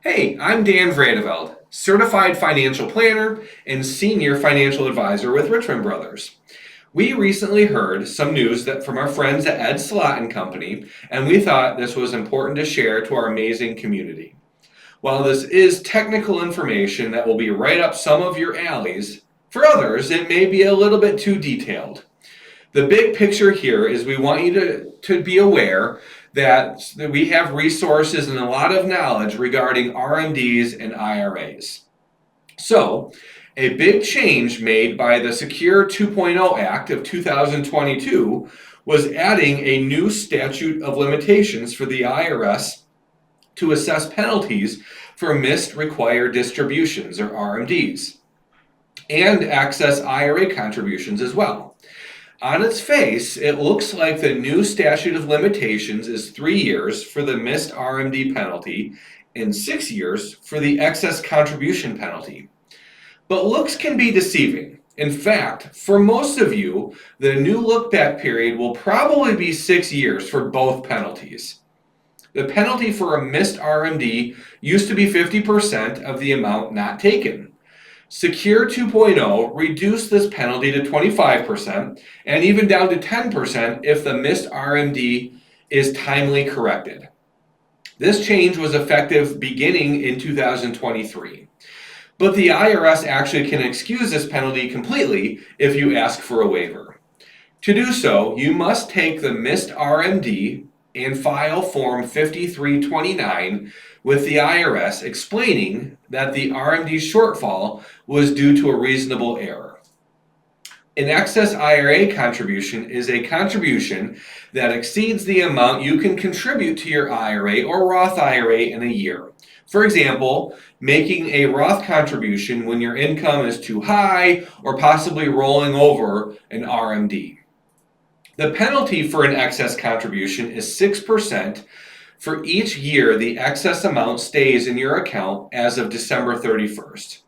Hey, I'm Dan Vredeveld, certified financial planner and senior financial advisor with Richmond Brothers. We recently heard some news that from our friends at Ed Slott and Company, and we thought this was important to share to our amazing community. While this is technical information that will be right up some of your alleys, for others it may be a little bit too detailed. The big picture here is we want you to be aware that we have resources and a lot of knowledge regarding RMDs and IRAs. So, a big change made by the Secure 2.0 Act of 2022 was adding a new statute of limitations for the IRS to assess penalties for missed required distributions, or RMDs, and access IRA contributions as well. On its face, it looks like the new statute of limitations is 3 years for the missed RMD penalty and 6 years for the excess contribution penalty. But looks can be deceiving. In fact, for most of you, the new look-back period will probably be 6 years for both penalties. The penalty for a missed RMD used to be 50% of the amount not taken. Secure 2.0 reduced this penalty to 25% and even down to 10% if the missed RMD is timely corrected. This change was effective beginning in 2023. But the IRS actually can excuse this penalty completely if you ask for a waiver. To do so, you must take the missed RMD and file Form 5329 with the IRS explaining that the RMD shortfall was due to a reasonable error. An excess IRA contribution is a contribution that exceeds the amount you can contribute to your IRA or Roth IRA in a year. For example, making a Roth contribution when your income is too high or possibly rolling over an RMD. The penalty for an excess contribution is 6% for each year the excess amount stays in your account as of December 31st.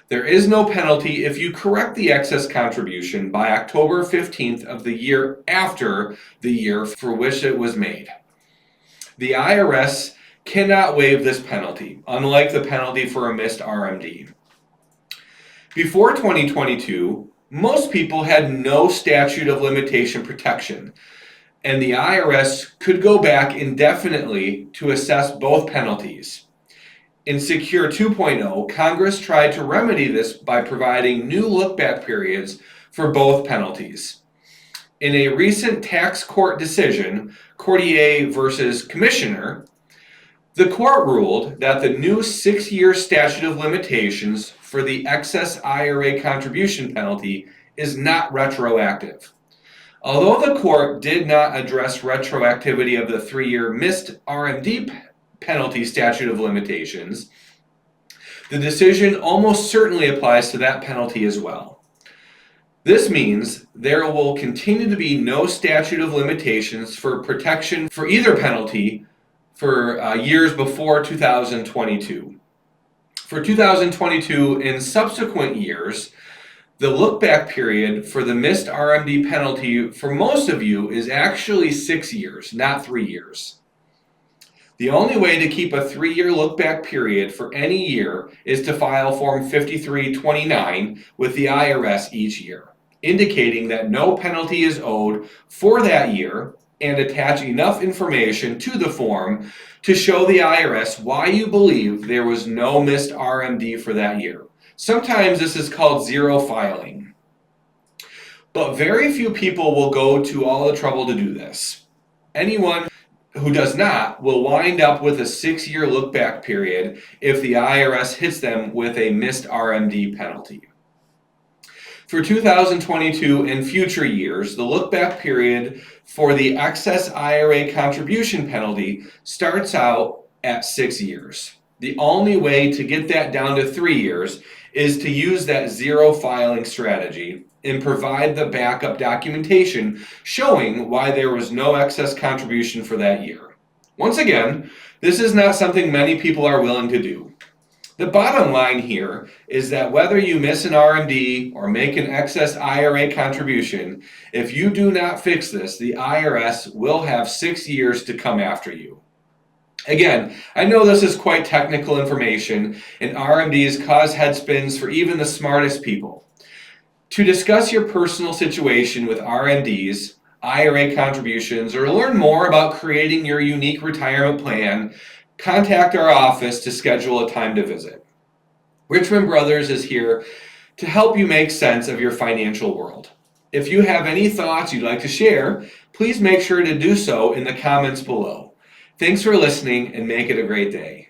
There is no penalty if you correct the excess contribution by October 15th of the year after the year for which it was made. The IRS cannot waive this penalty, unlike the penalty for a missed RMD. Before 2022, most people had no statute of limitation protection, and the IRS could go back indefinitely to assess both penalties. In Secure 2.0, Congress tried to remedy this by providing new look-back periods for both penalties. In a recent tax court decision, Courtier versus Commissioner, the court ruled that the new 6-year statute of limitations for the excess IRA contribution penalty is not retroactive. Although the court did not address retroactivity of the 3-year missed RMD penalty statute of limitations, the decision almost certainly applies to that penalty as well. This means there will continue to be no statute of limitations for protection for either penalty for years before 2022. For 2022 and subsequent years, the look-back period for the missed RMD penalty for most of you is actually 6 years, not 3 years. The only way to keep a 3-year look-back period for any year is to file Form 5329 with the IRS each year, indicating that no penalty is owed for that year, and attach enough information to the form to show the IRS why you believe there was no missed RMD for that year. Sometimes this is called zero filing. But very few people will go to all the trouble to do this. Anyone who does not will wind up with a 6-year look-back period if the IRS hits them with a missed RMD penalty. For 2022 and future years, the look-back period for the excess IRA contribution penalty starts out at 6 years. The only way to get that down to 3 years is to use that zero filing strategy and provide the backup documentation showing why there was no excess contribution for that year. Once again, this is not something many people are willing to do. The bottom line here is that whether you miss an RMD or make an excess IRA contribution, if you do not fix this, the IRS will have 6 years to come after you. Again, I know this is quite technical information, and RMDs cause head spins for even the smartest people. To discuss your personal situation with RMDs, IRA contributions, or learn more about creating your unique retirement plan, contact our office to schedule a time to visit. Richmond Brothers is here to help you make sense of your financial world. If you have any thoughts you'd like to share, please make sure to do so in the comments below. Thanks for listening and make it a great day.